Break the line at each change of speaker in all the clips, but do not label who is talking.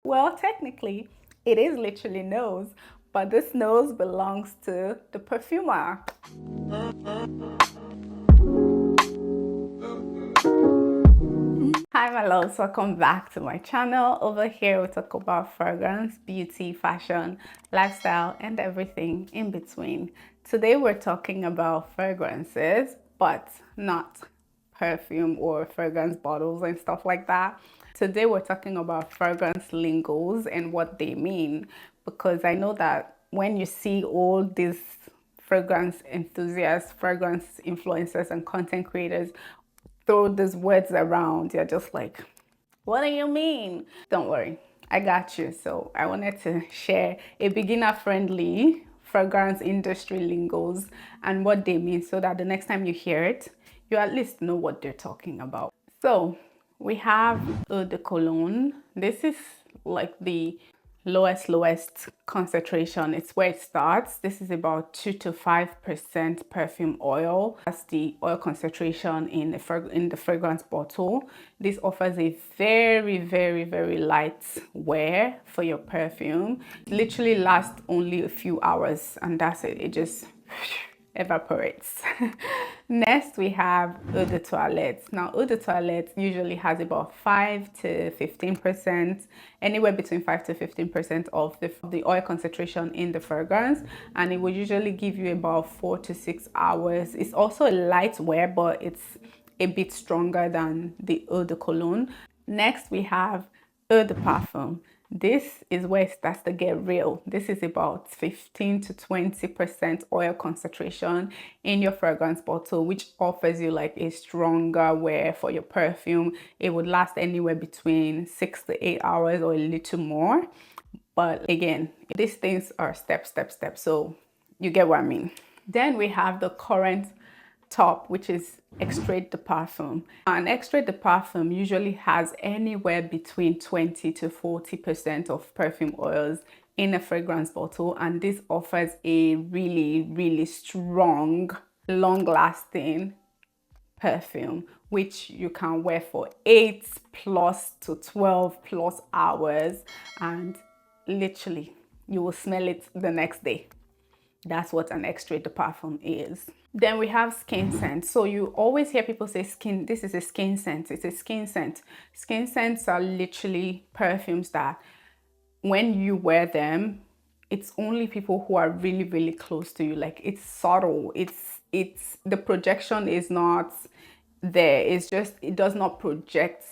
Well, technically, it is literally nose, but this nose belongs to the perfumer. Hi my loves, welcome back to my channel. Over here we talk about fragrance, beauty, fashion, lifestyle, and everything in between. Today we're talking about fragrances, but not perfume or fragrance bottles and stuff like that. Today we're talking about fragrance lingos and what they mean, because I know that when you see all these fragrance enthusiasts, fragrance influencers, and content creators throw these words around, you're just like, what do you mean? Don't worry, I got you. So I wanted to share a beginner-friendly fragrance industry lingos and what they mean, so that the next time you hear it, you at least know what they're talking about. So we have eau de cologne. This is like the lowest concentration. It's where it starts. This is about 2 to 5% perfume oil. That's the oil concentration in the fragrance bottle. This offers a very light wear for your perfume. It literally lasts only a few hours, and that's it. It just evaporates. Next, we have eau de toilette. Now, eau de toilette usually has about 5 to 15%, anywhere between 5 to 15% of the oil concentration in the fragrance, and it will usually give you about 4 to 6 hours. It's also a light wear, but it's a bit stronger than the eau de cologne. Next, we have eau de parfum. This is where it starts to get real. This is about 15 to 20% oil concentration in your fragrance bottle, which offers you like a stronger wear for your perfume. It would last anywhere between 6 to 8 hours or a little more. But again, these things are step. So you get what I mean. Then we have the current top, which is extrait de parfum. An extrait de parfum usually has anywhere between 20 to 40% of perfume oils in a fragrance bottle, and this offers a really strong, long-lasting perfume, which you can wear for 8 plus to 12 plus hours, and literally you will smell it the next day. That's what an extrait de parfum is. Then we have skin scent. So you always hear people say skin, this is a skin scent. It's a skin scent. Skin scents are literally perfumes that when you wear them, it's only people who are really close to you. Like, it's subtle. It's the projection is not there. It's just, it does not project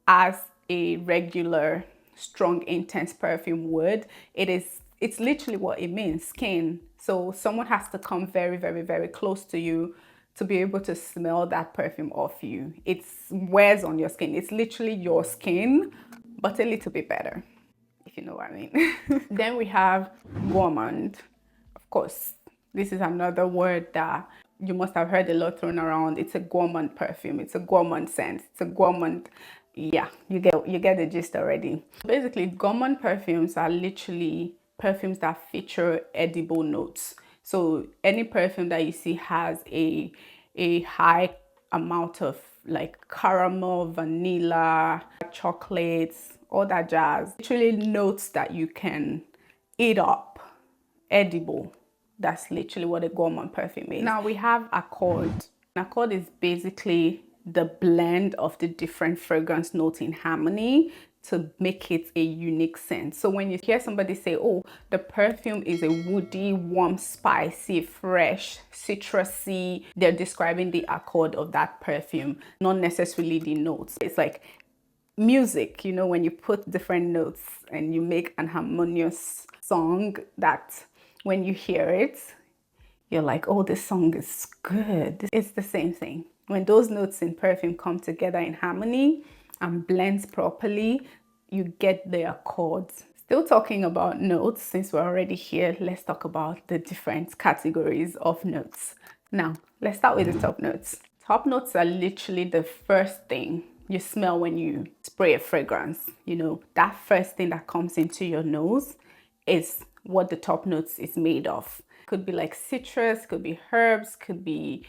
as a regular strong intense perfume would. It's literally what it means, skin. So someone has to come very close to you to be able to smell that perfume off you. It wears on your skin. It's literally your skin, but a little bit better, if you know what I mean. Then we have gourmand. Of course, this is another word that you must have heard a lot thrown around. It's a gourmand perfume. It's a gourmand scent. It's a gourmand. Yeah, you get the gist already. Basically, gourmand perfumes are literally perfumes that feature edible notes. So any perfume that you see has a high amount of like caramel, vanilla, chocolates, all that jazz. Literally notes that you can eat up, edible. That's literally what a gourmand perfume is. Now we have accord. Accord is basically the blend of the different fragrance notes in harmony to make it a unique scent. So when you hear somebody say, oh, the perfume is a woody, warm, spicy, fresh, citrusy, they're describing the accord of that perfume, not necessarily the notes. It's like music, you know, when you put different notes and you make an harmonious song that when you hear it, you're like, oh, this song is good. It's the same thing. When those notes in perfume come together in harmony and blends properly, you get the accords. Still talking about notes, since we're already here, let's talk about the different categories of notes. Now, let's start with the top notes. Top notes are literally the first thing you smell when you spray a fragrance. You know, that first thing that comes into your nose is what the top notes is made of. Could be like citrus, could be herbs, could be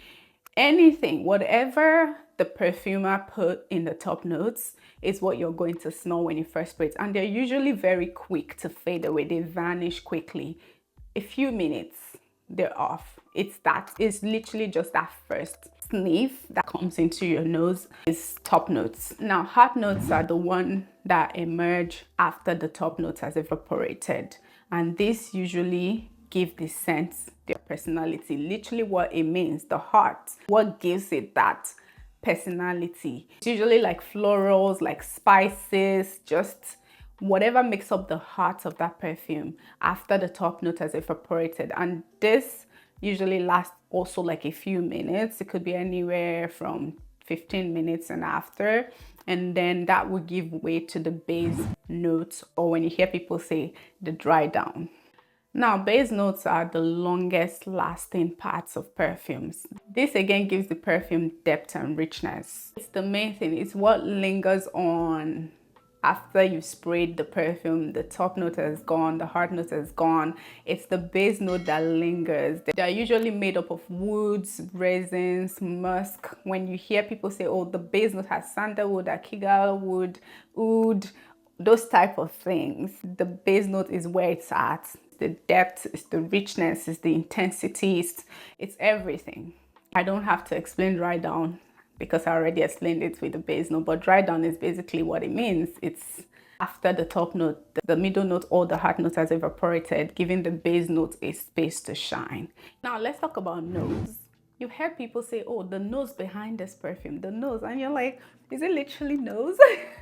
anything, whatever the perfumer put in the top notes is what you're going to smell when you first spray it. And they're usually very quick to fade away. They vanish quickly. A few minutes, they're off. It's literally just that first sniff that comes into your nose is top notes. Now, heart notes are the one that emerge after the top notes has evaporated. And this usually give the sense, their personality, literally what it means, the heart, what gives it that personality. It's usually like florals, like spices, just whatever makes up the heart of that perfume after the top note has evaporated. And this usually lasts also like a few minutes. It could be anywhere from 15 minutes and after. And then that will give way to the base notes, or when you hear people say the dry down. Now, base notes are the longest lasting parts of perfumes. This again gives the perfume depth and richness. It's the main thing. It's what lingers on after you sprayed the perfume. The top note has gone, the heart note has gone. It's the base note that lingers. They're usually made up of woods, resins, musk. When you hear people say, oh, the base note has sandalwood, akigal wood, oud, those type of things, the base note is where it's at. The depth, it's the richness, it's the intensity, it's everything. I don't have to explain dry down because I already explained it with the base note, but dry down is basically what it means. It's after the top note, the middle note or the heart note has evaporated, giving the base note a space to shine. Now let's talk about nose. You've heard people say, oh, the nose behind this perfume, the nose, and you're like, is it literally nose?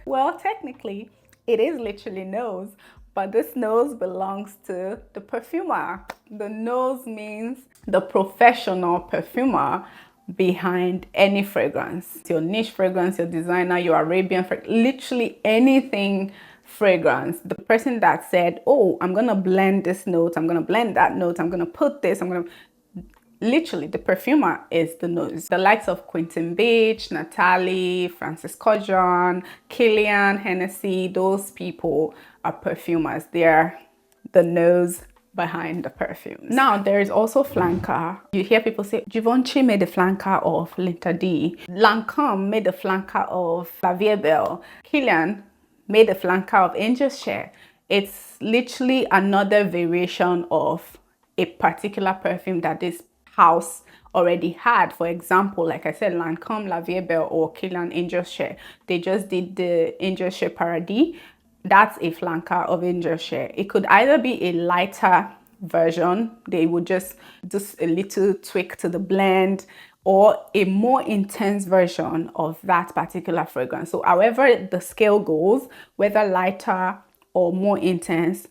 Well, technically, it is literally nose, but this nose belongs to the perfumer. The nose means the professional perfumer behind any fragrance. Your niche fragrance, your designer, your Arabian fragrance, literally anything fragrance. The person that said, oh, I'm gonna blend this note, I'm gonna blend that note, I'm gonna put this, literally, the perfumer is the nose. The likes of Quentin Beach, Natalie, Francis Codjon, Kilian, Hennessy, those people are perfumers. They're the nose behind the perfumes. Now, there is also flanker. You hear people say, Givenchy made the flanker of Linta D. Lancome made the flanker of La Vie Belle. Kilian made the flanker of Angel's Share. It's literally another variation of a particular perfume that this house already had. For example, like I said, Lancome, La Vie Belle, or Kilian Angel's Share. They just did the Angel's Share Paradis. That's a flanker of Angel's Share. It could either be a lighter version. They would just do a little tweak to the blend, or a more intense version of that particular fragrance. So however the scale goes, whether lighter or more intense,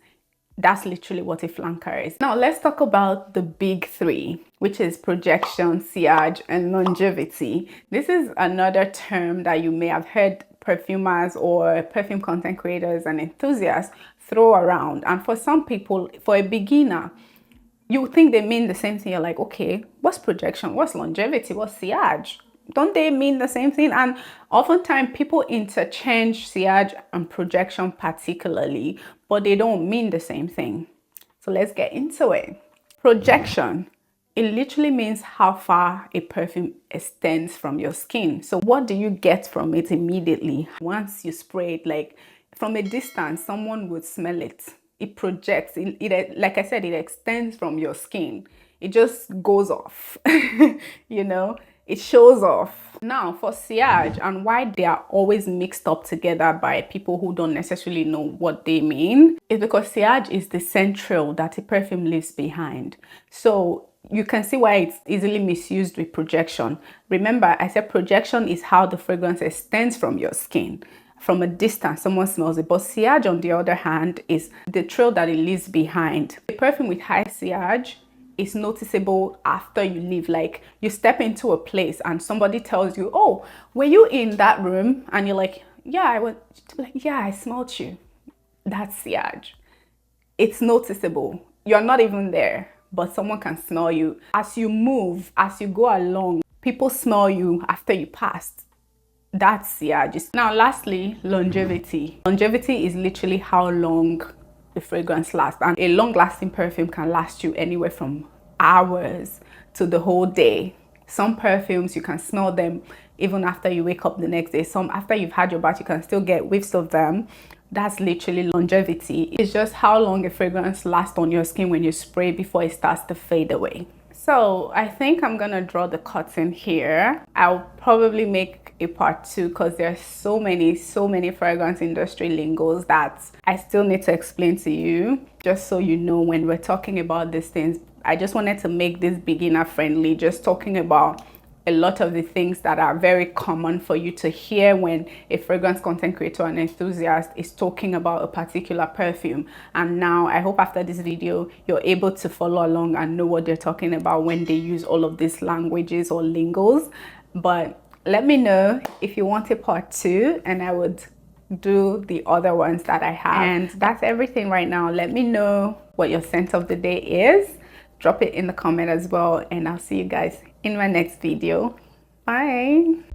that's literally what a flanker is. Now let's talk about the big three, which is projection, sillage, and longevity. This is another term that you may have heard perfumers or perfume content creators and enthusiasts throw around. And for some people, for a beginner, you think they mean the same thing. You're like, okay, what's projection? What's longevity? What's sillage? Don't they mean the same thing? And oftentimes people interchange sillage and projection particularly, but they don't mean the same thing. So let's get into it. Projection, it literally means how far a perfume extends from your skin. So what do you get from it immediately? Once you spray it, like from a distance, someone would smell it. It projects, it like I said, it extends from your skin. It just goes off, you know? It shows off. Now for sillage, and why they are always mixed up together by people who don't necessarily know what they mean, is because sillage is the central that a perfume leaves behind. So you can see why it's easily misused with projection. Remember, I said projection is how the fragrance extends from your skin. From a distance, someone smells it. But sillage, on the other hand, is the trail that it leaves behind. A perfume with high sillage is noticeable after you leave. Like you step into a place and somebody tells you, oh, were you in that room? And you're like, yeah, I was. Like, yeah, I smelled you. That's sillage. It's noticeable. You're not even there, but someone can smell you. As you move, as you go along, people smell you after you passed. That's sillage. Now, lastly, longevity. Longevity is literally how long the fragrance lasts. And a long-lasting perfume can last you anywhere from hours to the whole day. Some perfumes, you can smell them even after you wake up the next day. Some, after you've had your bath, you can still get whiffs of them. That's literally longevity. It's just how long a fragrance lasts on your skin when you spray before it starts to fade away. So I think I'm gonna draw the curtain here. I'll probably make a part 2 because there's so many fragrance industry lingos that I still need to explain to you, just so you know when we're talking about these things. I just wanted to make this beginner friendly, just talking about a lot of the things that are very common for you to hear when a fragrance content creator and enthusiast is talking about a particular perfume. And now I hope after this video you're able to follow along and know what they're talking about when they use all of these languages or lingos. But let me know if you want a part 2, and I would do the other ones that I have. And that's everything right now. Let me know what your scent of the day is. Drop it in the comment as well, and I'll see you guys in my next video. Bye.